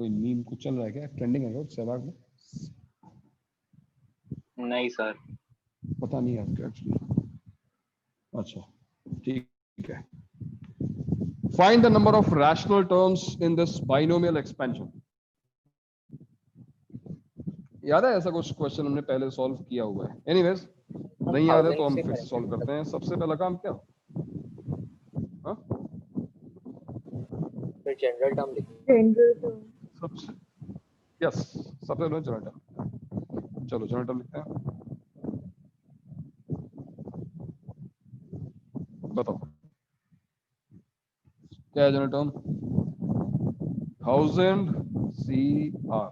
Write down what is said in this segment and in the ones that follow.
कोई मीम कुछ चल रहा है क्या, ट्रेंडिंग है क्या सहवाग में? नहीं सर, पता नहीं है एक्चुअली। अच्छा ठीक है। Find the number of rational terms in this binomial expansion. याद है ऐसा कुछ क्वेश्चन हमने पहले सॉल्व किया हुआ है? एनीवेज नहीं याद है तो हम फिर से सॉल्व करते हैं। सबसे पहला काम क्या? हाँ? जनरल टर्म लिखो। सबसे यस, सबसे पहले जनरल टर्म। चलो जनरल टर्म लिखते हैं। बताओ क्या है जनरल टर्म? 1000 CR।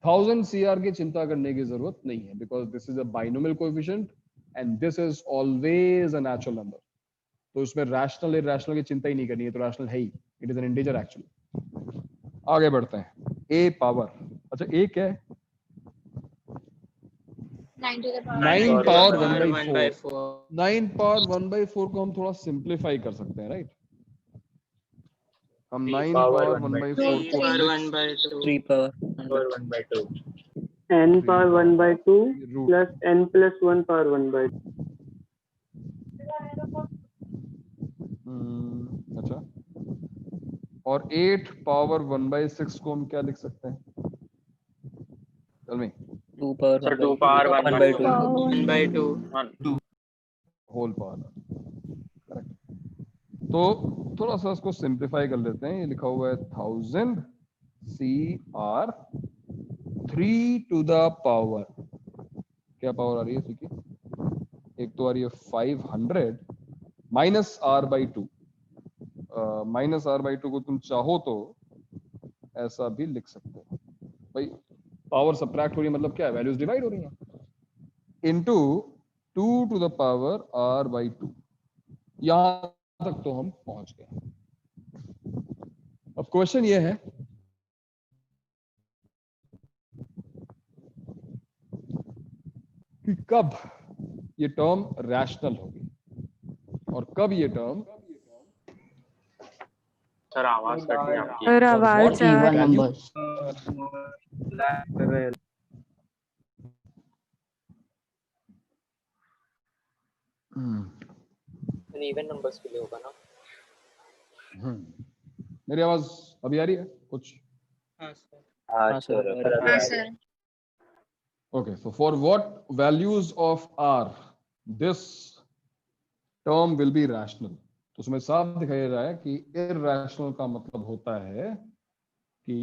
1000 CR की चिंता करने की जरूरत नहीं है, because this is a binomial coefficient and this is always a natural number. तो इसमें रैशनल इरैशनल की चिंता ही नहीं करनी है, तो रैशनल है ही, it is an integer actually. आगे बढ़ते हैं। ए पावर, अच्छा ए क्या है? 9 पावर 1/4। 9 पावर 1/4 को हम थोड़ा सिंप्लीफाई कर सकते हैं, राइट? हम 9 पावर 1/4 को 3 power 1/2 n power 1/2 plus n plus 1 power 1/2। अच्छा, और 8 पावर 1/6 को हम क्या लिख सकते हैं? Tell me. 2 power sir 2 power 1/2 1/2 whole power, correct. तो थोड़ा सा इसको सिंप्लीफाई कर लेते हैं। ये लिखा हुआ है 1000 CR 3 टू द पावर, क्या पावर आ रही है थ्री की? एक तो आ रही है 500 माइनस R/2। माइनस R/2 को तुम चाहो तो ऐसा भी लिख सकते हो भाई। पावर सब्ट्रैक्ट हो रही है मतलब क्या है? वैल्यूज डिवाइड हो रही हैं। Into 2 to the power R/2। यहां तक तो हम पहुंच गए। अब क्वेश्चन ये है कि कब ये टर्म रैशनल होगी और कब ये टर्म सर आवाज कट गई आपकी। सर आवाज आ इवन रही नंबर्स। इवन नंबर्स के लिए होगा ना। मेरी आवाज अभी आ रही है कुछ? हाँ sir. Okay, so for what values of R this term will be rational? तो उसमें साफ दिखाई दे रहा है कि irrational का मतलब होता है कि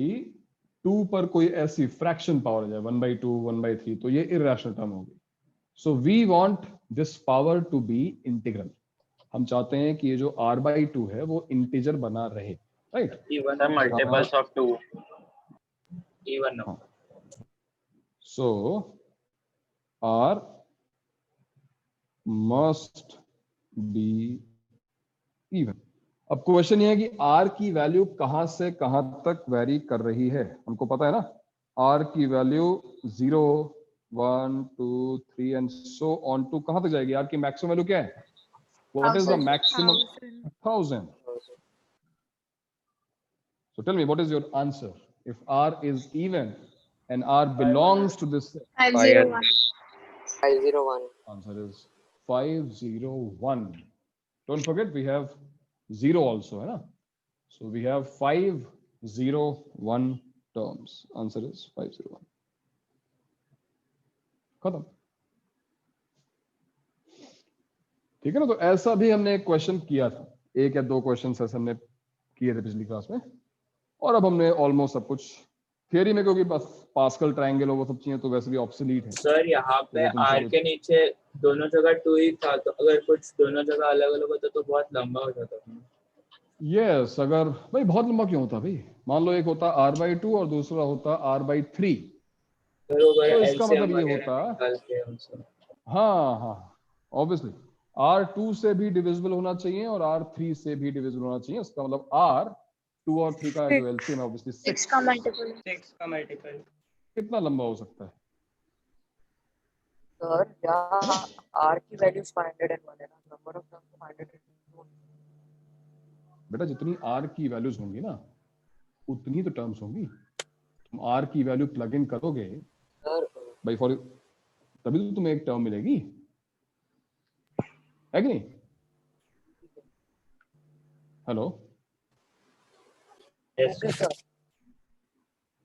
2 पर कोई ऐसी फ्रैक्शन पावर आ जाए 1/2 1/3, तो ये irrational टर्म होगी। So we want this power to be integral। हम चाहते हैं कि ये जो R/2 है वो इंटीजर बना रहे, right? Sir multiples of 2 even number. So R must be even। अब क्वेश्चन ये है कि R की वैल्यू कहां से कहां तक वेरी कर रही है? हमको पता है ना, R की value 0 1 2 3 and so on to कहां तक जाएगी? R की मैक्सिमम वैल्यू क्या है? What is the maximum? 1000। So tell me, what is your answer? If R is even and R belongs to this set, 501. 501 answer is 501. Don't forget we have 0 also, है ना? So we have 501 terms. Answer is 501. खत्म। ठीक है ना? तो ऐसा भी हमने एक क्वेश्चन किया था, एक या दो क्वेश्चन ऐसे हमने किए थे पिछली क्लास में, और अब हमने ऑलमोस्ट सब कुछ थियरी में, क्योंकि बस पास्कल ट्रायंगल वो सब चीजें तो वैसे भी ऑब्सोलीट है। सर यहाँ पे तो आर के नीचे दोनों जगह 2 ही था, तो अगर कुछ दोनों जगह अलग अलग होता तो बहुत लंबा हो जाता। यस, अगर भाई बहुत लंबा क्यों होता भाई? मान लो एक होता R/2 और दूसरा होता R/3, तो इसका मतलब ये होता, हाँ हाँ ऑब्वियसली R2 से भी डिविजिबल होना चाहिए और R3 से भी डिविजिबल होना चाहिए। इसका मतलब R2 और 3 का जो एलसीएम है ऑब्वियसली 6 का मल्टीपल। 6 का मल्टीपल कितना लंबा हो सकता है? सर यहाँ R की वैल्यू 501 है ना, नंबर ऑफ टर्म्स 502। बेटा जितनी R की वैल्यूज होंगी ना उतनी तो टर्म्स होंगी। तुम r की वैल्यू प्लग इन करोगे सर भाई फॉर, तभी तो तुम्हें एक टर्म मिलेगी, है कि नहीं? हेलो,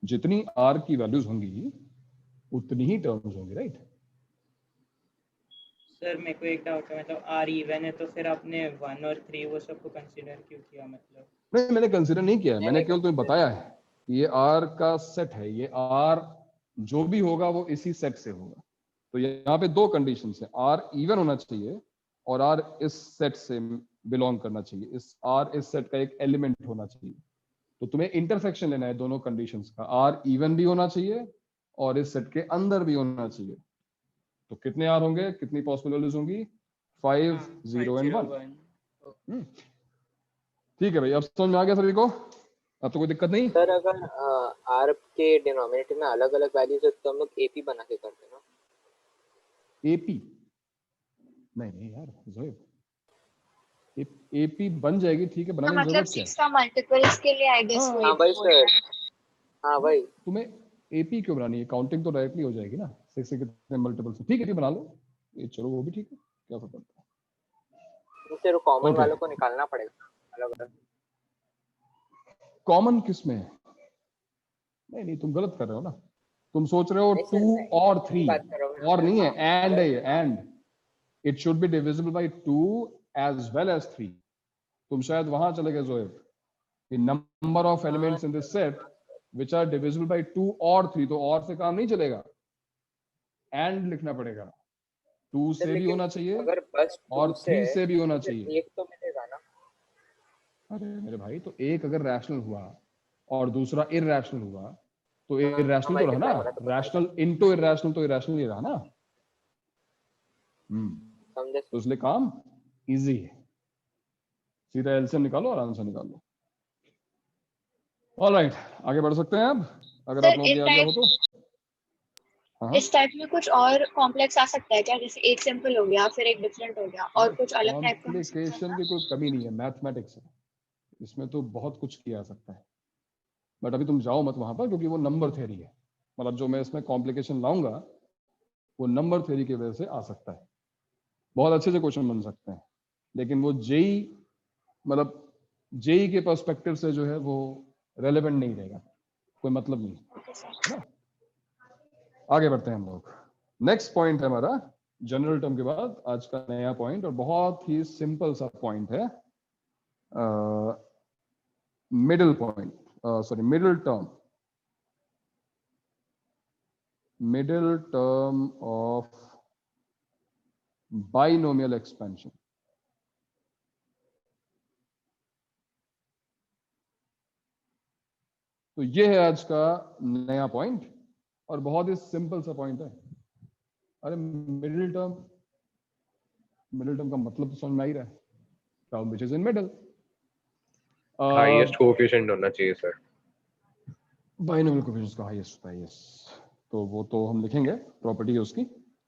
जितनी r की वैल्यूज होंगी उतनी ही टर्म्स होंगी, राइट? सर मेरे को एक डाउट है, मतलब आर इवन है तो फिर आपने 1 और 3 वो सबको कंसीडर क्यों किया? मतलब नहीं, मैंने कंसिडर नहीं किया, मैंने केवल तुम्हें बताया है ये r का सेट है, ये r जो भी होगा वो इसी सेट से होगा। तो यहाँ पे दो कंडीशंस है, r इवन होना चाहिए और r इस सेट से बिलोंग करना चाहिए, इस r इस सेट का एक एलिमेंट होना चाहिए। तो तुम्हें इंटरसेक्शन लेना है दोनों कंडीशंस का, r इवन भी होना चाहिए और इस सेट के अंदर भी होना चाहिए। तो कितने r होंगे, कितनी पॉसिबिलिटीज होंगी? 5, 0 एंड 1। ठीक है भाई, अब समझ में आ गया सभी को? अब तो कोई दिक्कत नहीं। सर अगर आर के डिनोमिनेटर में अलग अलग वैल्यूज है तो हम लोग एपी बना के करते हैं ना। एपी नहीं यार जोएब, एपी बन जाएगी, ठीक है, बनाने की मतलब जरूरत क्या 6 का मल्टीपल्स के लिए आई गेस हाँ। वही हाँ भाई बोल रहा सर, है। हाँ भाई। तुम्हें एपी क्यों बनानी है? काउंटिंग तो डायरेक्टली हो जाएगी ना, 6 से कितने मल्टीपल से, ठीक है, बना लो ये, चलो वो भी ठीक है, क्या फर्क पड़ता है। Sir common Okay. वालों को निकालना पड़ेगा अलग अलग। कॉमन किस में है? नहीं नहीं, तुम गलत कर रहे हो ना, तुम सोच रहे हो नहीं सर, 2 मैं और की 3, बात कर रहा हूँ और नहीं है, हाँ, एंड है, and it should be divisible by 2 as well as 3। तुम शायद वहां चले गए Zoeb, the number of elements in this set which are divisible by 2 और 3, तो और से काम नहीं चलेगा, and लिखना पड़ेगा, 2 सर से भी लेकिन होना चाहिए अगर बस और 2 से 3 से भी होना तो फिर चाहिए। एक तो मिलेगा ना। अरे मेरे भाई, तो एक अगर रैशनल हुआ और दूसरा इरैशनल हुआ तो इरैशनल तो रहा ना, मल्टीप्लाई हो रहा तो पता ही रैशनल इनटू इरैशनल तो इरैशनल ही रहा ना। समझे। तो इसलिए काम इजी है, सीधा एलसीएम निकालो और आंसर निकाल लो। ऑलराइट, आगे बढ़ सकते हैं अब, अगर आप सर लोगों को आ गया हो तो। हाँ इस टाइप में कुछ और कॉम्प्लेक्स आ सकता है क्या? जैसे एक सिंपल हो गया फिर एक डिफरेंट हो गया और कुछ अलग टाइप का हो सकता है कॉम्प्लिकेशन क्या? की कोई कमी नहीं है, मैथमेटिक्स है, इसमें तो बहुत कुछ किया जा सकता है, बट अभी तुम जाओ मत वहां पर, क्योंकि वो नंबर थ्योरी है। मतलब जो मैं इसमें कॉम्प्लिकेशन लाऊंगा वो नंबर थ्योरी की वजह से आ सकता है, बहुत अच्छे से क्वेश्चन बन सकते हैं, लेकिन वो जेई, मतलब जेई के पर्सपेक्टिव से जो है वो रेलेवेंट नहीं रहेगा, कोई मतलब नहीं है ना। आगे बढ़ते हैं हम लोग, नेक्स्ट पॉइंट है हमारा जनरल टर्म के बाद आज का नया पॉइंट, और बहुत ही सिंपल सा पॉइंट है, middle point, sorry middle term, middle term of binomial expansion। तो ये है आज का नया पॉइंट, और बहुत ही सिंपल सा पॉइंट है। अरे मिडिल टर्म का मतलब तो समझ में आ ही रहा है, term which is in middle. Highest coefficient होना चाहिए सर, बाइनोमियल कोएफिशिएंट का हाईएस्ट होता है, यस, तो वो तो हम लिखेंगे, प्रॉपर्टी है उसकी,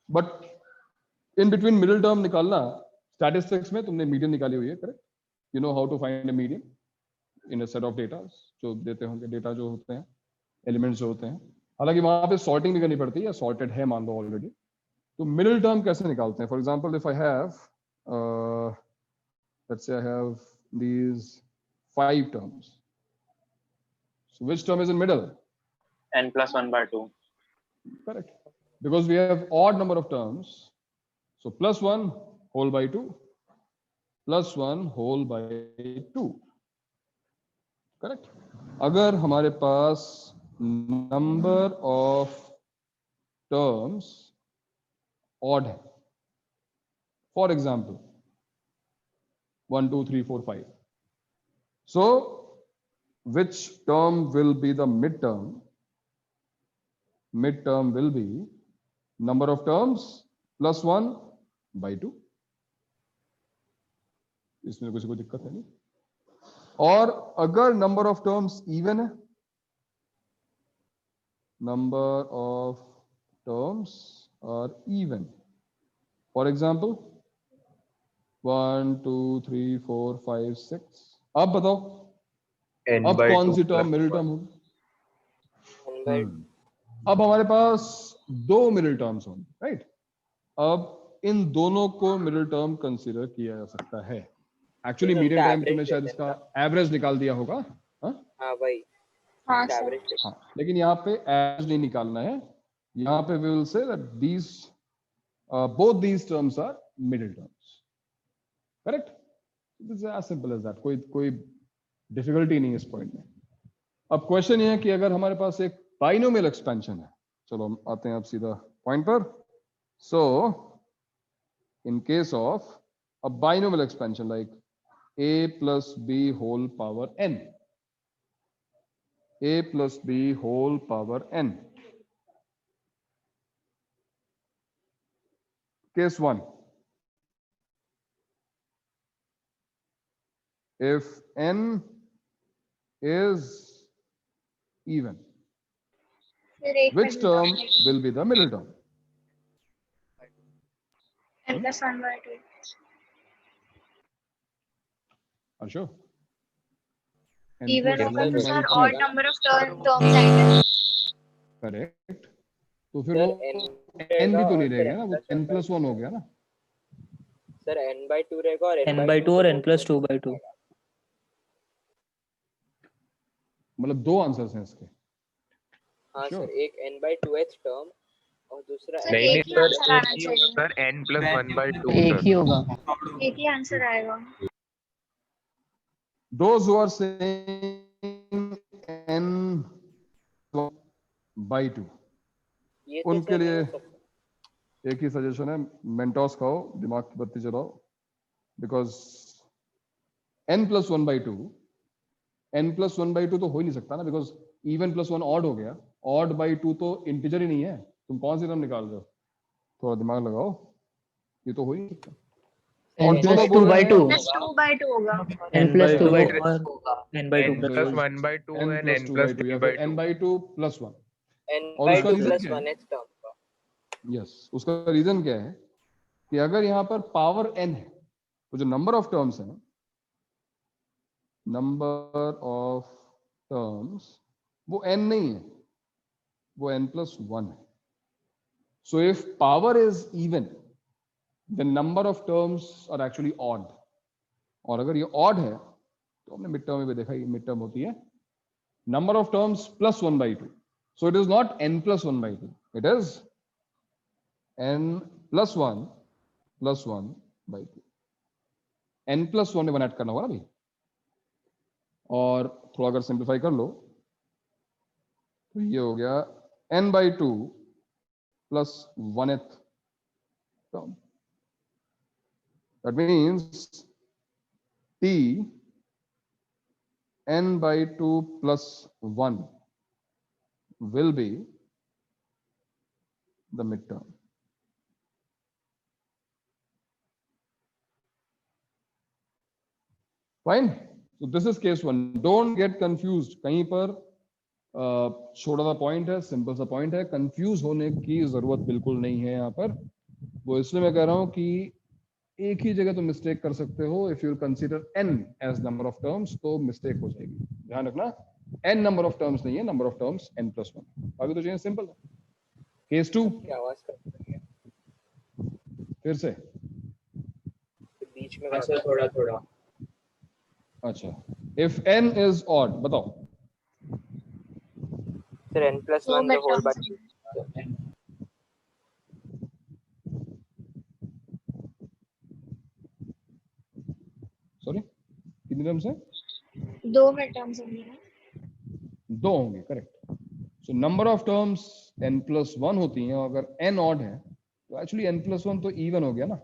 but in between middle term निकालना, स्टैटिस्टिक्स में तुमने मीडियन निकाली हुई है, correct? You know how to find a median in a set of data, जो देते होंगे डेटा जो होते हैं, एलिमेंट्स जो होते हैं, हालांकि वहां पे सॉर्टिंग भी करनी पड़ती है, सॉर्टेड है मान लो ऑलरेडी। तो मिडिल टर्म कैसे निकालते हैं? For example if I have let's say I have these 5 terms, so which term is in middle? n plus 1 by 2. Correct, because we have odd number of terms, so plus 1 whole by 2 plus 1 whole by 2, correct. अगर हमारे पास number of terms odd है, for example 1 2 3 4 5, so which term will be the midterm? Midterm will be number of terms plus 1 by 2, इसमें किसी को दिक्कत है नहीं। और अगर नंबर ऑफ टर्म्स इवन है, number of terms are even, for example 1 2 3 4 5 6, अब बताओ n अब by कौन 2 सी टर्म plus मिडिल 1. टर्म होगी? 1/2 अब हमारे पास दो मिडिल टर्म्स होंगे, राइट? अब इन दोनों को मिडिल टर्म कंसीडर किया जा सकता है। एक्चुअली उनका मीडियम टाइम average तुमने शायद लेते इसका हैं एवरेज निकाल दिया होगा, हाँ? हाँ भाई हाँ सर। एवरेज हाँ, लेकिन यहाँ पे एवरेज नहीं निकालना है। यहाँ पे we will say that these both these terms are middle terms, correct? This is as simple as that. कोई डिफिकल्टी नहीं है इस पॉइंट में। अब क्वेश्चन ये है कि अगर हमारे पास एक बाइनोमियल एक्सपेंशन है, चलो हम आते हैं अब सीधा पॉइंट पर। So in case of a binomial expansion like a plus b whole power n, a plus b whole power n. Case 1, if n is even, फिर एक which term will be the middle term? n plus 1/2. Are you sure? N even plus होगा 1 तो by sir 2, odd number of terms आएंगे। Correct. तो फिर वो sir n भी तो नहीं और रहेगा ना, वो n plus 1 हो गया ना। सर n/2 रहेगा और n/2 और n plus 2/2। मतलब दो आंसर्स हैं इसके। हाँ Sure. सर, एक n/2h टर्म और दूसरा सर नहीं एक नहीं ही सर, आंसर आना चाहिए। सर n plus 1 by 2 एक सर. ही होगा। एक ही आंसर आएगा। Those who are saying n by 2, ये तो उनके सर नहीं लिए हो सकता। एक ही सजेशन है, मेंटोस खाओ, दिमाग की बत्ती जलाओ, because n plus 1 by 2, n plus 1 by 2 तो हो ही नहीं सकता ना, बिकॉज इवन प्लस 1 ऑड हो गया, ऑड बाई 2 तो इंटीजर ही नहीं है, तुम कौन सी टर्म निकाल रहे हो? थोड़ा दिमाग लगाओ, ये तो हो ही नहीं सकता। n और जो plus लोग 2 बोल by रहे 2 हैं प्लस 2/2 होगा। n plus 2 by 2 n by 2 n plus 1 by 2 n and plus n 2 plus by 2 3 या by फिर n 2. by 2 plus 1। और उसका n/2 रीजन plus क्या है? 1h टर्म का। यस, उसका रीजन क्या है कि अगर यहाँ पर पावर n है तो जो नंबर ऑफ टर्म्स है, नंबर ऑफ टर्म्स वो n नहीं है, वो n plus 1 है। So if power is even, the number of terms are actually odd. और अगर ये ऑड है तो हमने मिड टर्म में भी देखा, ये मिड टर्म होती है number of terms plus 1 by 2. So it is not n plus 1 by 2. It is n plus 1 by 2. n plus 1 में 1 ऐड करना होगा ना भाई। और थोड़ा अगर सिंप्लीफाई कर लो तो ये हो गया n by 2 plus 1th term. That means t n by 2 plus 1 will be the midterm. Fine. So this is case 1. Don't get confused. कहीं पर छोटा सा पॉइंट है, सिंपल सा पॉइंट है, कंफ्यूज होने की जरूरत बिल्कुल नहीं है यहाँ पर। वो इसलिए मैं कह रहा हूँ कि एक ही जगह तो मिस्टेक कर सकते हो। If you consider n as number of terms तो मिस्टेक हो जाएगी, ध्यान रखना। n नंबर ऑफ टर्म्स नहीं है, number of terms n plus 1। अभी तो चाहिए सिंपल है। केस 2 की आवाज कर रही है फिर से, बीच में हाँ सर, थोड़ा थोड़ा। अच्छा, इफ n इज ऑड, बताओ। Sir n plus 1 the whole by 2। Sorry, कितनी टर्म्स है? 2 मिड टर्म्स होंगे ना। 2 होंगे, correct. So number of terms n plus 1 होती हैं, और अगर n ऑड है तो एक्चुअली n plus 1 तो इवन हो गया ना।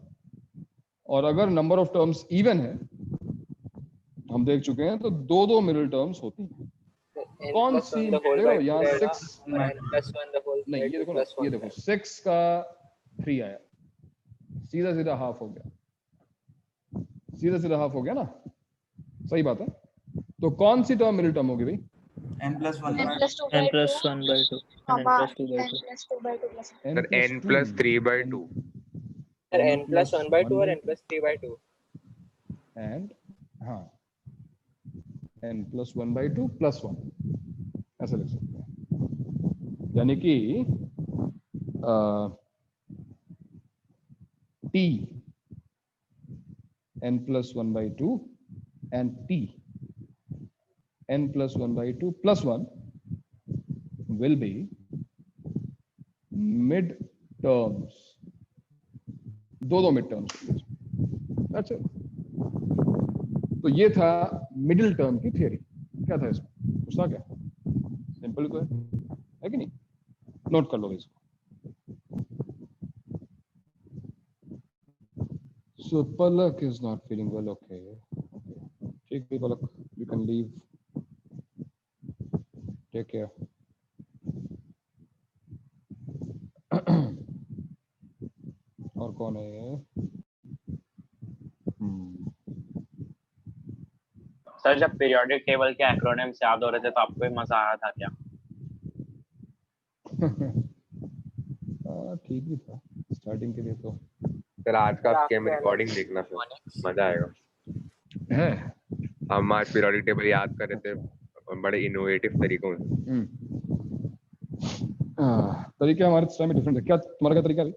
और अगर नंबर ऑफ टर्म्स इवन है, हम देख चुके हैं, तो दो दो मिडिल टर्म्स होती हैं। कौन सी? देखो यहाँ 6 n plus 1 the whole नहीं, ये देखो ना, ये देखो 6 का 3 आया, सीधा सीधा हाफ हो गया, सीधा सीधा हाफ हो गया ना, सही बात है। तो कौन सी टर्म मिडिल टर्म होगी भाई? n plus 1 n plus 2 n plus 1 by 2 and n plus 2 by 2 n plus 2/2 plus Sir, n plus 3 by 2. Sir n plus 1 by 2 और n plus 3 by 2। एंड हाँ, n+1/2 +1 ऐसे लिख सकते हैं। यानी कि t n+1/2 and t n+1/2 +1 will be mid terms, दो mid terms. अच्छा, तो ये था मिडिल टर्म की थियरी। क्या था इसमें, कुछ था क्या? सिंपल को है कि नहीं? नोट कर लो इसको। So Palak is not feeling well. Okay. ठीक है Palak, you can leave. Take care. और कौन है ये? सर जब पीरियोडिक टेबल के एक्रोनिम्स याद हो रहे थे तो आपको भी मजा आया था क्या? ठीक ही था स्टार्टिंग के लिए तो। सर आज का केम रिकॉर्डिंग देखना सर, मजा आएगा। है हम आज पीरियोडिक टेबल याद कर रहे थे बड़े इनोवेटिव तरीकों से। तरीका हमारे टाइम में डिफरेंट है। क्या तुम्हारा क्या तरीका है?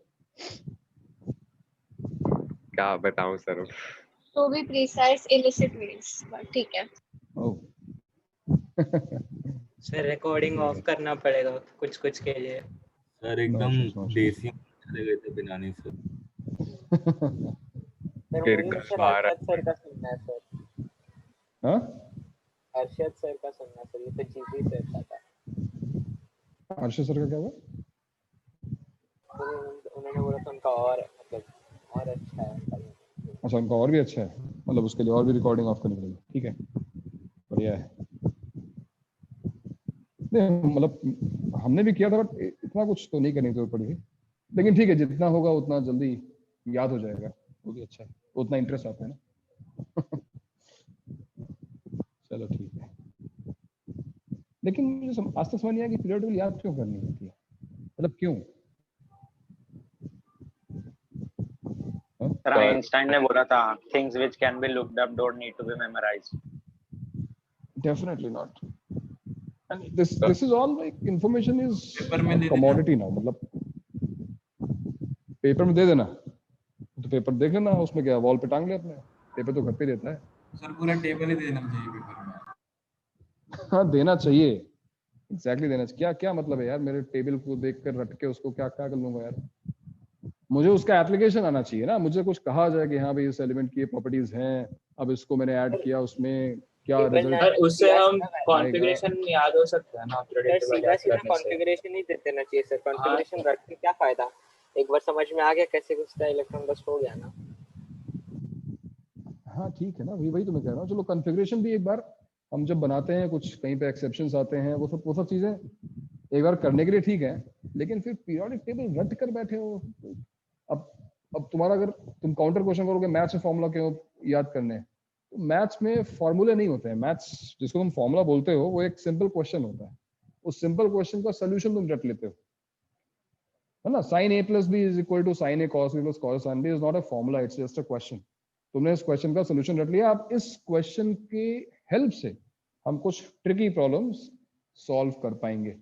क्या बताऊं सर? तो भी प्रिसाइज इलिसिट मीन्स, बट ठीक है। ओह सर रिकॉर्डिंग ऑफ करना पड़ेगा कुछ कुछ के लिए। सर एकदम देसी चले गए थे बिनानी से। फिर अर्शद सर का सुनना है सर। हाँ अर्शद सर का सुनना सर, ये तो जीजी सर का था। अर्शद सर का क्या हुआ? उन्होंने बोला था उनका और मतलब और अच्छा है उनका। अच्छा, उनका और भी अच्छा है, मतलब उसके लिए और भी रिकॉर्डिंग ऑफ करनी पड़ेगी। ठीक है, बढ़िया है। नहीं मतलब हमने भी किया था, बट इतना कुछ तो नहीं करनी जरूरत पड़ी, लेकिन ठीक है, जितना होगा उतना जल्दी याद हो जाएगा, वो भी अच्छा है, उतना इंटरेस्ट आता है ना। चलो ठीक है, लेकिन मुझे आज तक समझ नहीं आया कि पीरियड टेबल याद क्यों करनी होती है, मतलब क्यों? आइंस्टाइन ने बोला था things which can be looked up don't need to be memorized. Definitely not. And this is all like information is commodity now. मतलब पेपर में दे देना तो पेपर देख लेना, उसमें क्या वॉल पे टांग ले अपने, पेपर तो घर पे देता है। सर पूरा टेबल ही देना चाहिए पेपर में। हाँ देना चाहिए, एग्जैक्टली देना चाहिए। क्या क्या मतलब है यार, मेरे टेबल को देखकर रट के उसको क्या क्या कर लूंगा यार? मुझे उसका एप्लीकेशन आना चाहिए ना, मुझे कुछ कहा जाए कि हाँ भाई इस एलिमेंट की प्रॉपर्टीज हैं, अब इसको मैंने ऐड किया, उसमें क्या रिजल्ट। उससे हम कॉन्फ़िगरेशन याद हो सकता है ना। सीधा सीधा कॉन्फ़िगरेशन ही दे देना चाहिए सर। कॉन्फ़िगरेशन रख के क्या फायदा, एक बार समझ में आ गया कैसे घुसता है इलेक्ट्रॉन, बस हो गया ना। हाँ ठीक है ना, वही तो मैं कह रहा हूँ। चलो कॉन्फ़िगरेशन भी एक बार हम जब बनाते हैं, कुछ कहीं पे एक्सेप्शंस आते हैं, वो सब चीजें एक बार करने के लिए ठीक है, लेकिन फिर पीरियोडिक टेबल रट कर बैठे हो। अब तुम्हारा अगर तुम काउंटर क्वेश्चन करोगे मैथ्स में फॉर्मूला क्यों याद करने, तो मैथ्स में फॉर्मूले नहीं होते हैं। मैथ्स जिसको तुम फॉर्मूला बोलते हो वो एक सिंपल क्वेश्चन होता है, उस सिंपल क्वेश्चन का सोल्यूशन तुम रट लेते हो, है ना। sin a plus b is equal to sin a cos b plus cos sin b is not a formula, it's just a question. तुमने इस क्वेश्चन का सोल्यूशन रट लिया। अब इस क्वेश्चन के हेल्प से हम कुछ ट्रिकी प्रॉब्लम्स सॉल्व कर पाएंगे,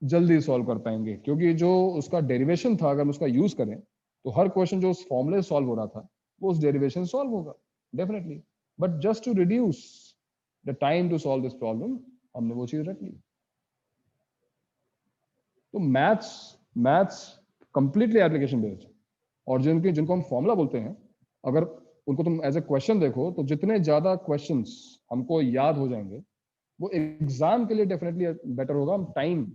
जल्दी सॉल्व कर पाएंगे, क्योंकि जो उसका डेरिवेशन था अगर हम उसका यूज करें तो हर क्वेश्चन जो उस फॉर्मूले से सॉल्व हो रहा था वो उस डेरिवेशन से सॉल्व होगा definitely. But just to reduce the time to solve this problem हमने वो चीज रख ली। तो मैथ्स कंप्लीटली एप्लीकेशन बेस्ड, और जिनको हम फॉर्मूला बोलते हैं अगर उनको तुम एज ए क्वेश्चन देखो तो जितने ज्यादा क्वेश्चंस हमको याद हो जाएंगे वो एग्जाम के लिए डेफिनेटली बेटर होगा। हम टाइम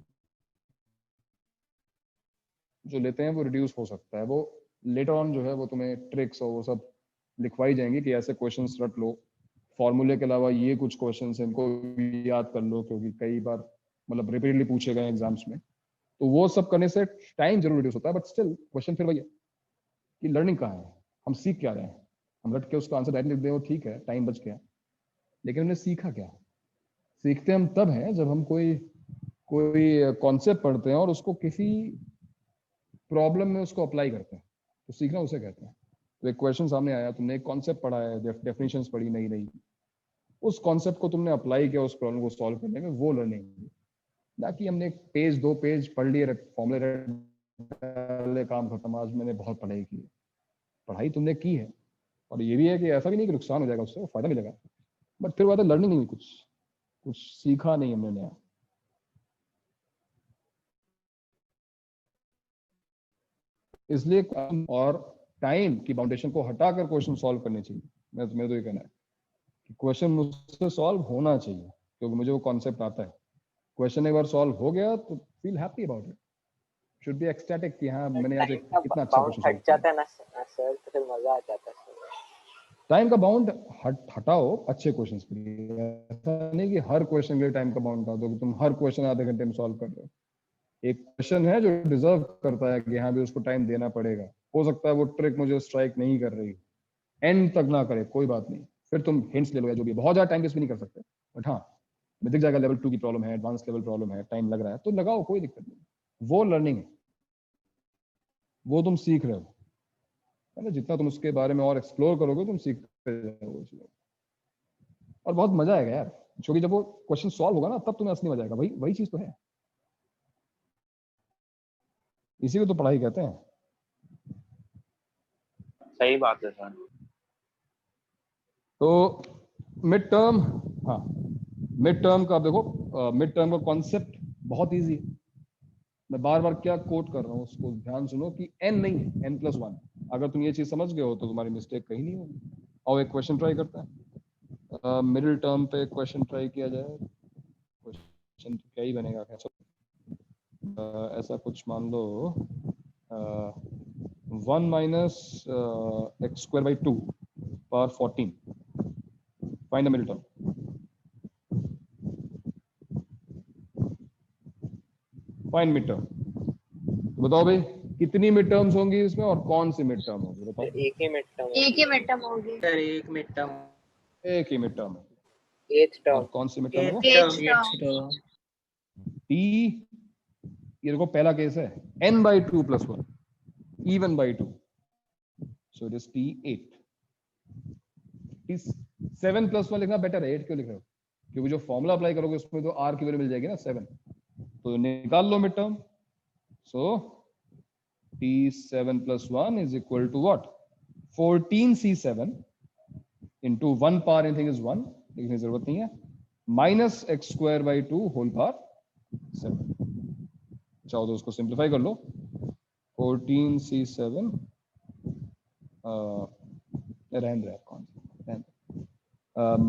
जो लेते हैं वो रिड्यूस हो सकता है, वो लेटर ऑन जो है वो तुम्हें ट्रिक्स और वो सब लिखवाई जाएंगी कि ऐसे क्वेश्चंस रट लो, फॉर्मूले के अलावा ये कुछ क्वेश्चंस हैं इनको भी याद कर लो, क्योंकि कई बार मतलब रिपीटेडली पूछे गए एग्जाम्स में। तो वो सब करने से टाइम जरूर रिड्यूस होता है, बट स्टिल क्वेश्चन फिर वही है कि लर्निंग कहाँ है, हम सीख क्या रहे हैं। हम रट के उसका आंसर डायरेक्ट लिख दें वो ठीक है, टाइम बच गया, लेकिन हमने सीखा क्या? सीखते हम तब हैं जब हम कोई कॉन्सेप्ट पढ़ते हैं और उसको किसी प्रॉब्लम में उसको अप्लाई करते हैं, तो सीखना उसे कहते हैं। तो एक क्वेश्चन सामने आया, तुमने एक कॉन्सेप्ट पढ़ा है, डेफिनेशंस पढ़ी नई नई, उस कॉन्सेप्ट को तुमने अप्लाई किया उस प्रॉब्लम को सॉल्व करने में, वो लर्निंग। ना कि हमने एक पेज 2 पेज पढ़ लिए, फॉर्मूले, काम खत्म, आज मैंने बहुत पढ़ाई की है। पढ़ाई तुमने की है, और ये भी है कि ऐसा भी नहीं कि नुकसान हो जाएगा उससे, फायदा मिलेगा, बट फिर बात है लर्निंग नहीं हुई, कुछ सीखा नहीं हमने नया। इसलिए और टाइम की बाउंडेशन को हटाकर क्वेश्चन सॉल्व करने चाहिए। मेरा तो ये कहना है कि क्वेश्चन मुझसे सॉल्व होना चाहिए, क्योंकि मुझे वो कॉन्सेप्ट आता है। क्वेश्चन एक बार सॉल्व हो गया तो feel happy about it, should B ecstatic कि हाँ मैंने आज एक कितना अच्छा क्वेश्चन सॉल्व किया। हट जाता है ना सर, तो फिर मजा आ जाता है। टाइम का बाउंड हटाओ अच्छे क्वेश्चन के लिए। ऐसा नहीं कि हर क्वेश्चन के लिए टाइम का बाउंड हटा दो कि तुम हर क्वेश्चन आधे घंटे में सॉल्व कर रहे हो। एक क्वेश्चन है जो डिजर्व करता है कि हाँ भी उसको टाइम देना पड़ेगा। हो सकता है वो ट्रिक मुझे स्ट्राइक नहीं कर रही, एंड तक ना करे, कोई बात नहीं, फिर तुम हिंट्स ले लो या जो भी। बहुत ज्यादा टाइम वेस्ट भी नहीं कर सकते, बट हाँ दिख जाएगा लेवल 2 की प्रॉब्लम है, एडवांस लेवल प्रॉब्लम है, टाइम लग रहा है तो लगाओ, कोई दिक्कत नहीं। वो लर्निंग है, वो तुम सीख रहे हो, है ना। जितना तुम उसके बारे में और एक्सप्लोर करोगे तुम सीखते जाओगे, और बहुत मजा आएगा यार। क्योंकि जब वो क्वेश्चन सॉल्व होगा ना तब तुम्हें असली मजा आएगा। वही चीज तो है, इसी को तो पढ़ाई कहते हैं। सही बात है सर। तो मिड टर्म, हाँ मिड टर्म का देखो, मिड टर्म का कॉन्सेप्ट बहुत इजी है। मैं बार बार क्या कोट कर रहा हूँ उसको ध्यान सुनो कि n नहीं है, n+1। अगर तुम ये चीज समझ गए हो तो तुम्हारी मिस्टेक कहीं नहीं होगी। और एक क्वेश्चन ट्राई करते हैं, मिडिल टर्म पे क्वेश्चन ट्राई किया जाए। क्वेश्चन तो क्या ही बनेगा, ऐसा कुछ मान लो 1 minus x²/2 power 14, find the middle term. Find mid term. बताओ भाई कितनी मिड टर्म्स होंगी इसमें और कौन सी मिड टर्म होगी, बताओ। एक ही मिड टर्म होगी सर, एक मिड टर्म, एक ही मिड टर्म है। 8th term. और कौन सी मिड टर्म है? टी, ये देखो पहला केस है n/2 + 1, even by 2, so it is t8। 7 + 1 लिखना बेटर है, 8 क्यों लिख रहे हो? क्योंकि जो फॉर्मूला अप्लाई करोगे उसमें तो r की वैल्यू मिल जाएगी ना 7, तो निकाल लो mid term. So t7 + 1 is equal to what? 14c7 into 1 power anything is 1, लिखने की जरूरत नहीं है, minus x²/2 whole power 7। चाहो तो उसको सिंप्लीफाई कर लो। 14c7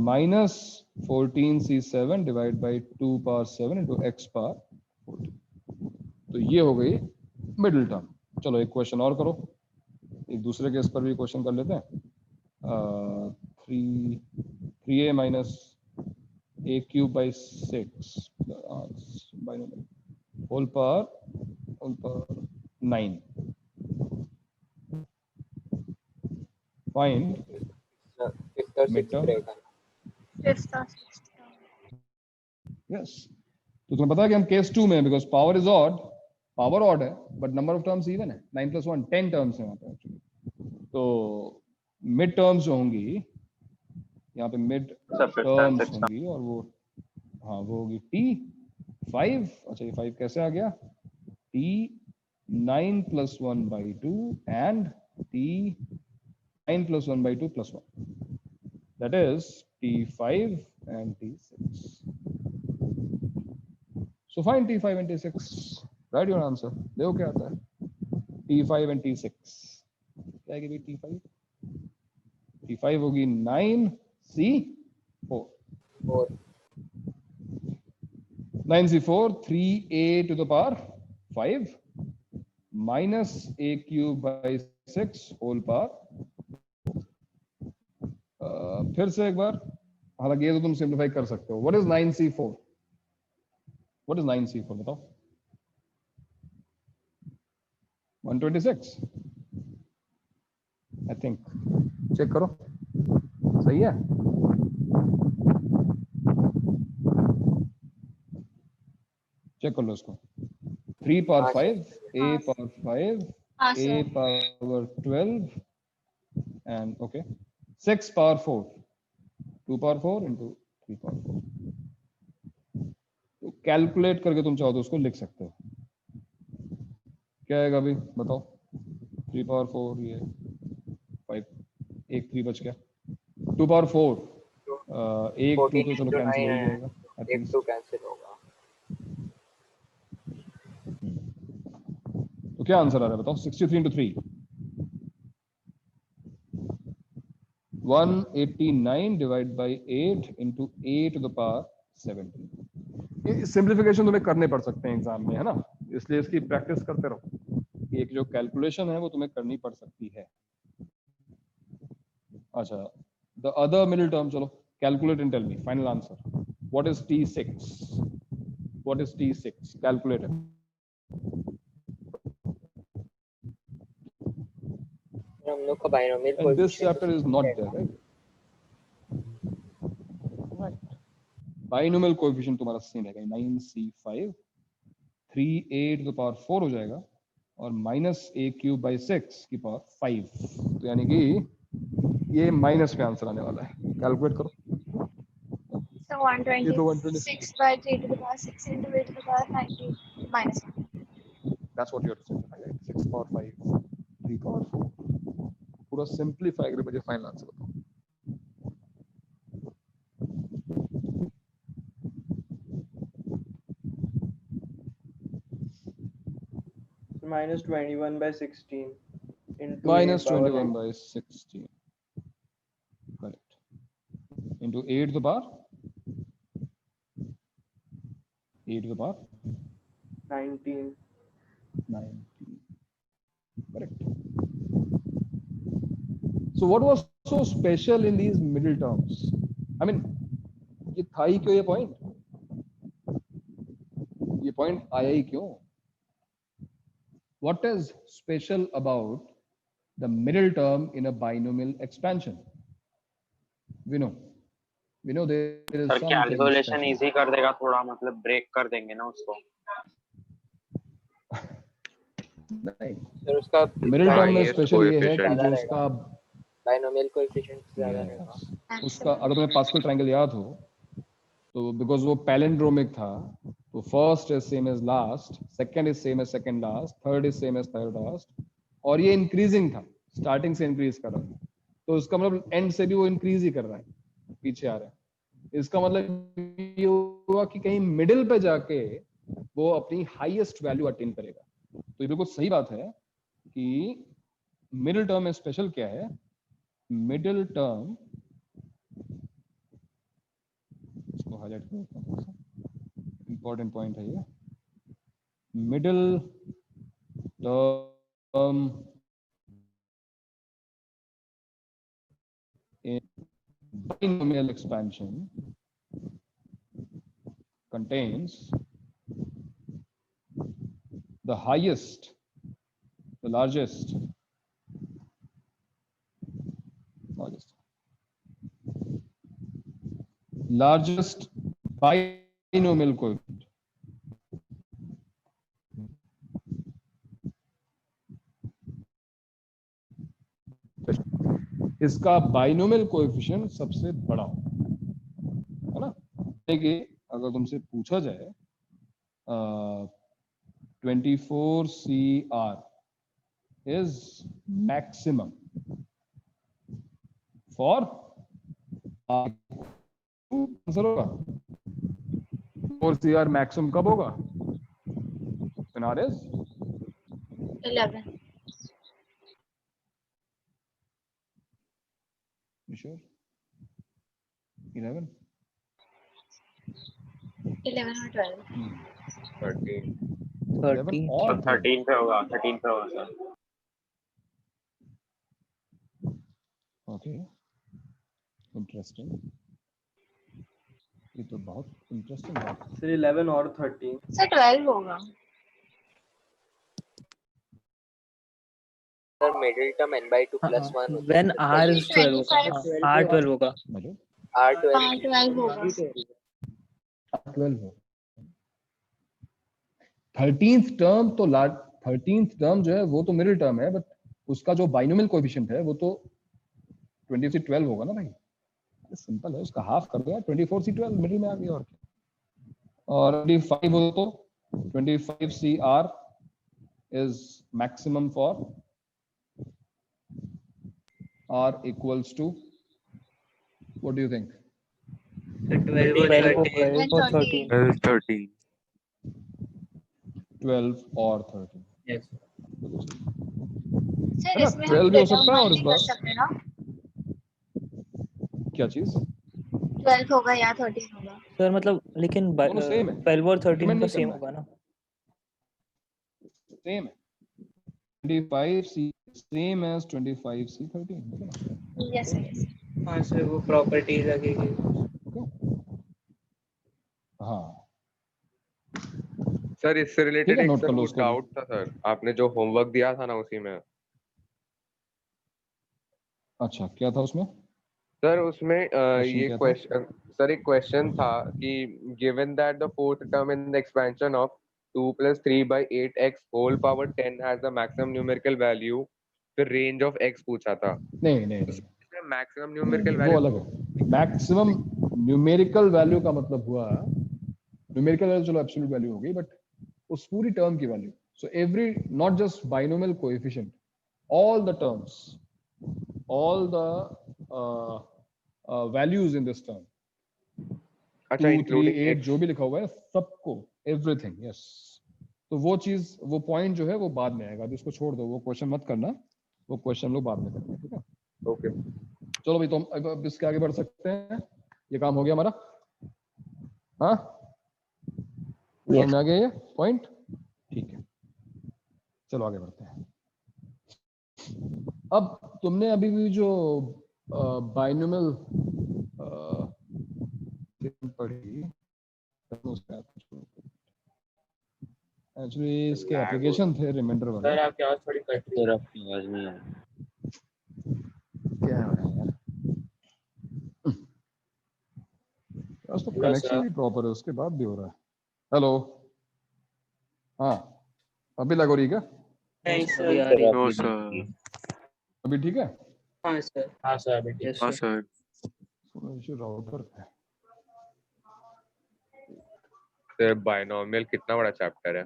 minus 14c7 divide by 2 power 7 into x power 14। तो ये हो गई मिडिल टर्म। चलो एक क्वेश्चन और करो, एक दूसरे केस पर भी क्वेश्चन कर लेते हैं। 3a minus a³ by 6 whole power 9। Find mid term. Yes, तो तुम्हें पता है कि हम केस 2 में, because power is odd, power odd है but number of terms even है, 9 + 1 10 टर्म्स है वहां पे एक्चुअली। तो मिड टर्म्स जो होंगी यहाँ पे, मिड टर्म्स होंगी, और वो हाँ वो होगी t5। अच्छा ये 5 कैसे आ गया? t9 + 1/2 and t9 + 1/2 + 1, that is t5 and t6. So find t5 and t6, write your answer। देखो क्या आता है, t5 and t6 क्या है कि t5 होगी 9c4, 9c4, 3a to the power 5 minus a³ by 6 whole power। फिर से एक बार, हालांकि ये तो तुम सिंप्लीफाई कर सकते हो। What is 9c4? What is 9c4 बताओ? 126 आई थिंक। चेक करो, सही है? चेक कर लो इसको। 3 power 5, a power 5, a power 12 and okay 6 power 4, 2 power 4 into 3 power 4। तो कैलकुलेट करके तुम चाहो तो उसको लिख सकते हो। क्या आएगा अभी बताओ? 3 पावर 4 ये 5, एक 3 बच गया। 2 पावर 4 एक 2 तो चलो कैंसिल हो जाएगा, एक 2 कैंसिल होगा। तो क्या आंसर आ रहा है बताओ? 63 into 3 189 divide by 8 into 8 to the power 17। ये सिंप्लीफिकेशन तुम्हें करने पड़ सकते हैं एग्जाम में, है ना, इसलिए इसकी प्रैक्टिस करते रहो। एक जो कैलकुलेशन है वो तुम्हें करनी पड़ सकती है। अच्छा, द अदर मिडिल टर्म, चलो calculate and tell me final answer. What is T6? What is T6? Calculate it. हम लोग का binomial And this chapter is not there, right? Right. Binomial coefficient तुम्हारा सेम रहेगा, 9c5 3a to the power 4 हो जाएगा और minus a cube by 6 की power 5। तो यानी कि ये माइनस में आंसर आने वाला है। कैलकुलेट करो। So 126 by 3 to the power 6 into 8 to the power 90 minus 1. That's what you're saying, right? 6 power 5 3 power 4 पूरा सिंपलीफाई करके मुझे फाइनल आंसर बताओ। minus 21 by 16 into minus 8 power 21 by 16, correct, into 8 to the power 19, correct. So what was so special in these middle terms? I mean, ये था ही क्यों ये point? ये point आया ही क्यों? What is special about the middle term in a binomial expansion? We know there is sir something calculation special. Easy कर देगा थोड़ा, मतलब ब्रेक कर देंगे ना उसको। नहीं, सर उसका मिडिल टर्म में स्पेशल ये है कि जो उसका बाइनोमियल कोएफिशिएंट ज्यादा रहेगा। उसका अगर तुम्हें पास्कल ट्रायंगल याद हो तो बिकॉज वो पैलिंड्रोमिक था, तो first is same as last, second is same as second last, third is same as third last, और ये इंक्रीजिंग था, स्टार्टिंग से इंक्रीज कर रहा था, तो उसका मतलब एंड से भी वो इंक्रीज ही कर रहा है, पीछे आ रहा है। इसका मतलब ये हुआ कि कहीं मिडिल पे जाके वो अपनी हाईएस्ट वैल्यू अटेन करेगा। तो ये बिल्कुल सही बात है कि मिडिल टर्म में स्पेशल क्या है? मिडिल टर्म, इसको हाईलाइट करो, इंपॉर्टेंट पॉइंट है ये। Middle term in binomial expansion contains the highest, the largest binomial coefficient. इसका बाइनोमियल कोएफिशिएंट सबसे बड़ा है ना। कि अगर तुमसे पूछा जाए 24CR is maximum for, answer होगा 4CR मैक्सिमम कब होगा? when R is 11. You sure? 11? 11 or 12. 13 11 or 13 पे होगा, 13 पे होगा सर। ओके, इंटरेस्टिंग, ये तो बहुत इंटरेस्टिंग बात है। सर 11 और 13 सर 12 होगा। Sir middle term n/2 + 1 when r is 12 होगा, r 12 होगा, R12 होगा। 12 हो। 13th टर्म तो 13th टर्म जो है वो तो मिडिल टर्म है, बट उसका जो बाइनोमियल कोएफिशिएंट है वो तो 20 से 12 होगा ना भाई। सिंपल है, उसका हाफ कर दो यार, 24C12 मिडिल में आ गई और क्या। और 25 हो तो 25CR is maximum for R equals to, what do you think? So 12 or 13. 12 or 13. 13. 12 or 13। Yes. Sir ना, इसमें 12 हम भी हो सकता है और determine इस नहीं बार कर सकते ना, क्या चीज 12 होगा या 13 होगा। सर मतलब लेकिन दोनों सेम है, 12 और 13 Recommend का नहीं सेम करना होगा ना। सेम है, 25C same as 25C13। Yes sir yes. हाँ सर वो प्रॉपर्टी लगेगी। हाँ सर इससे ठीक रिलेटेड है, एक नोट सर कर लो वो उसको भी। डाउट था सर, आपने जो होमवर्क दिया था ना उसी में। अच्छा क्या था उसमें? सर उसमें क्वेश्चन ये क्या था? क्वेश्चन, सर एक क्वेश्चन था कि given that the fourth term in the expansion of 2 + 3/8x whole power 10 has the maximum numerical value, फिर रेंज ऑफ x पूछा था। नहीं नहीं इसमें मैक्सिमम नहीं, न्यूमेरिकल वो वैल्यू अलग है। मैक्सिमम न्यूमेरिकल वैल्यू का मतलब हुआ, न्यूमेरिकल वैल्यू चलो एब्सोल्यूट वैल्यू हो गई, बट उस पूरी टर्म की value. So every, not just binomial coefficient, all the terms, all the values in this term, अच्छा 2, 3, इंक्लूडिंग 8 x। जो भी लिखा हुआ है सबको, एवरीथिंग, यस। तो वो चीज, वो पॉइंट जो है वो बाद में आएगा, अभी उसको छोड़ दो, वो क्वेश्चन मत करना, वो क्वेश्चन हम लोग बाद में करेंगे, ठीक है। ओके चलो भाई, तो हम अब इसके आगे बढ़ सकते हैं, ये काम हो गया हमारा। हाँ समझ में आ गया ये पॉइंट, ठीक है। चलो आगे बढ़ते हैं। अब तुमने अभी भी जो बाइनोमियल पढ़ी, एक्चुअली इसके एप्लीकेशन थे रिमाइंडर वाले। सर आपकी आवाज थोड़ी कट रही है। सर आपकी आवाज नहीं आ रही। क्या है यार, उसको हेलो कनेक्शन सर। ही प्रॉपर है, उसके बाद भी हो रहा है। हेलो, हाँ अभी लग हो रही क्या? नहीं अभी आ सर। रही है। No sir. अभी ठीक है? हाँ सर। हाँ सर अभी ठीक। यस हाँ सर। सर। राउटर है। सर बाइनोमियल कितना बड़ा चैप्टर है?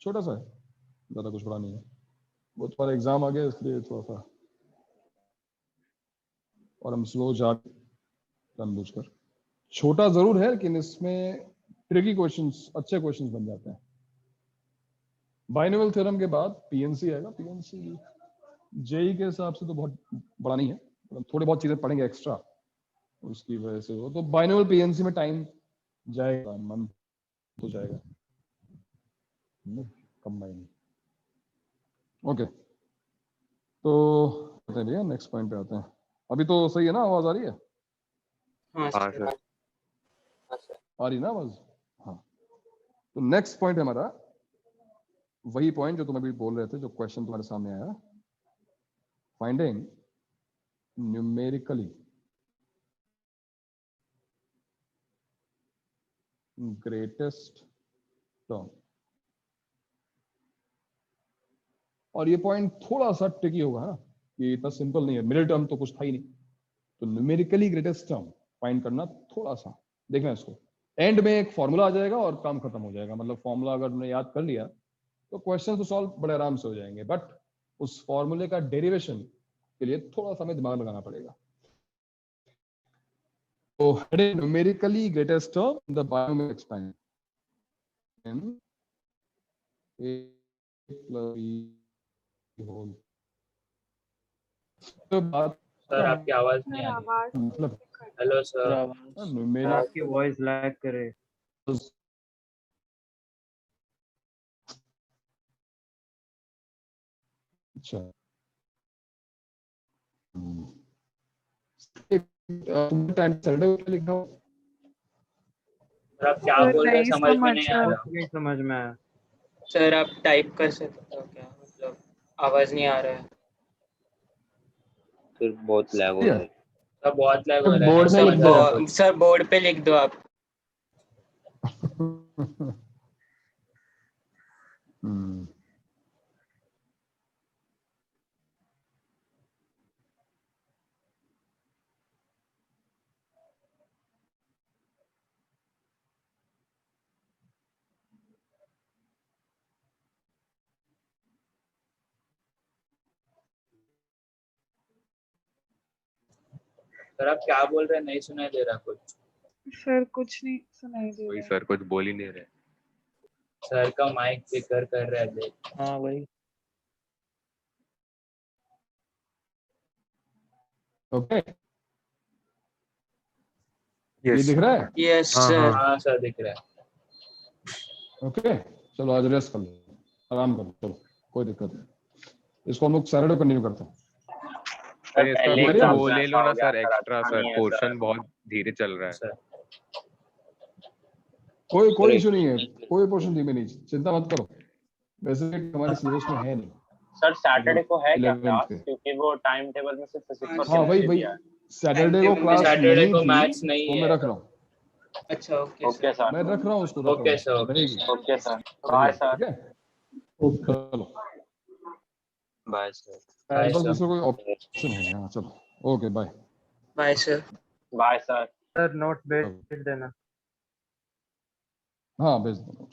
छोटा सा है, ज्यादा कुछ बड़ा नहीं है, वो तुम्हारा एग्जाम आ गया इसलिए थोड़ा सा, और हम स्लो जा जानबूझकर। छोटा जरूर है लेकिन इसमें ट्रिकी क्वेश्चंस, अच्छे क्वेश्चंस बन जाते हैं। बाइनोमियल थ्योरम के बाद पीएनसी आएगा। पीएनसी जेई के हिसाब से तो बहुत बड़ा नहीं है, थोड़ी बहुत चीजें पढ़ेंगे एक्स्ट्रा उसकी वजह से। वो तो बाइनोमियल पीएनसी में टाइम जाएगा, मंथ तो जाएगा, कंबाइन। ओके, तो भैया नेक्स्ट पॉइंट पे आते हैं। अभी तो सही है ना, आवाज आ रही है? हाँ हाँ सर। सर। आ रही ना आवाज? हाँ, तो नेक्स्ट पॉइंट है हमारा वही पॉइंट जो तुम अभी बोल रहे थे, जो क्वेश्चन तुम्हारे सामने आया, फाइंडिंग न्यूमेरिकली ग्रेटेस्ट टर्म। और ये पॉइंट थोड़ा सा ट्रिकी होगा ना, ये इतना सिंपल नहीं है, मिडिल टर्म तो कुछ था ही नहीं, तो न्यूमेरिकली ग्रेटेस्ट टर्म फाइंड करना थोड़ा सा देखना। इसको एंड में एक फॉर्मूला आ जाएगा और काम खत्म हो जाएगा। मतलब फॉर्मूला अगर तुमने याद कर लिया तो क्वेश्चन तो सॉल्व बड़े आराम से हो जाएंगे, बट उस फॉर्मूले का डेरिवेशन के लिए थोड़ा सा हमें दिमाग लगाना पड़ेगा। तो numerically greatest term in the binomial expansion a plus b whole। तो बात सर आपकी आवाज नहीं आ रही। मतलब हेलो सर। आपकी वॉइस लैग करे। अच्छा, तुमने टाइम सैटरडे को लिखा हो? सर आप क्या बोल रहे हैं समझ में नहीं आ रहा। नहीं समझ में आया। सर आप टाइप कर सकते हो क्या, मतलब आवाज नहीं आ रहा है। सर बहुत लैग हो रहा है। सर बहुत लैग हो रहा है। बोर्ड में लिख दो। सर बोर्ड पे लिख दो आप। सर आप क्या बोल रहे हैं, नहीं सुनाई दे रहा कुछ। सर कुछ नहीं सुनाई दे कोई रहा। सर कुछ बोल ही नहीं रहे। सर का माइक फिकर कर रहा है देख। हाँ वही। ओके ये दिख रहा है? यस हाँ, सर। हाँ सर दिख रहा है। ओके चलो आज रेस्ट कर लो, आराम करो, चलो कोई दिक्कत नहीं। इसको हम लोग सैटरडे कंटिन्यू करते हैं। सर इसका पहले कुछ एग्जाम वो ले लो ऐसा ना हो गया सर सर, एक्स्ट्रा अच्छा सर, नहीं है पोर्शन सर। बहुत धीरे चल रहा है। सर कोई इशू नहीं है, कोई पोर्शन धीमे नहीं, चिंता मत करो, वैसे हमारे सिलेबस में है नहीं। सर सैटरडे को है क्या 11th क्लास? के। क्योंकि वो टाइम टेबल में से फिजिक्स और हाँ वही केमिस्ट्री वही दिया है। सैटरडे को Timetable में क्लास सैटरडे नहीं को थी, मैथ्स नहीं वो है। मैं रख रहा हूँ, अच्छा ओके ओके सर। सर। मैं रख रहा हूँ उसको, रख ओके रहा सर, हूँ, ओके। रहेगी, ओके सर, बाय सर। ठीक है चलो। Bye sir. बाय बस सर। दूसरा कोई ऑप्शन है? हाँ चलो okay bye. Bye sir. Bye sir. Sir note भेज देना। हाँ भेज दो।